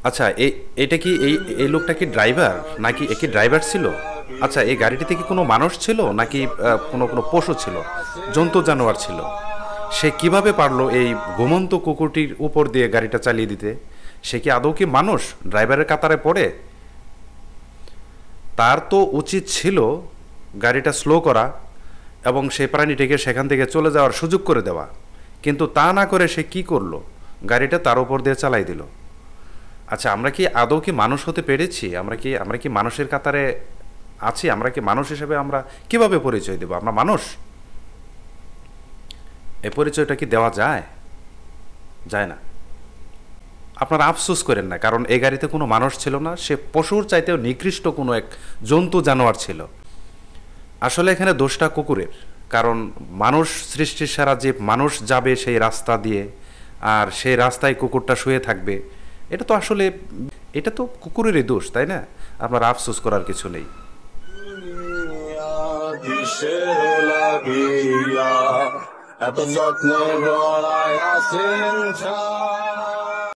আচ্ছা, এটা কি এই এই লোকটা কি ড্রাইভার, নাকি এ কি ড্রাইভার ছিল? আচ্ছা, এই গাড়িটিতে কি কোনো মানুষ ছিল, নাকি কোনো কোনো পশু ছিল, জন্তু জানোয়ার ছিল? সে কিভাবে পারলো এই ঘুমন্ত কুকুরটির উপর দিয়ে গাড়িটা চালিয়ে দিতে? সে কি আদৌ কি মানুষ ড্রাইভারের কাতারে পড়ে? তার তো উচিত ছিল গাড়িটা স্লো করা এবং সেই প্রাণীটিকে সেখান থেকে চলে যাওয়ার সুযোগ করে দেওয়া। কিন্তু তা না করে সে কি করলো? গাড়িটা তার উপর দিয়ে চালাই দিল। আচ্ছা, আমরা কি আদৌ কি মানুষ হতে পেরেছি? আমরা কি মানুষের কাতারে আছি? আমরা কি মানুষ হিসেবে আমরা কিভাবে পরিচয় দেব? আমরা মানুষ? এই পরিচয়টা কি দেওয়া যায়? যায় না। আপনারা আফসোস করেন না, কারণ এই গাড়িতে কোনো মানুষ ছিল না, সে পশুর চাইতেও নিকৃষ্ট কোনো এক জন্তু জানোয়ার ছিল। আসলে এখানে দোষটা কুকুরের। কারণ মানুষ সৃষ্টির সারা জীব, মানুষ যাবে সেই রাস্তা দিয়ে, আর সেই রাস্তায় কুকুরটা শুয়ে থাকবে। এটা তো আসলে, এটা তো কুকুরেরই দোষ, তাই না? আপনার আফসোস করার কিছু নেই। এত যত্নে গড়ায় আসেন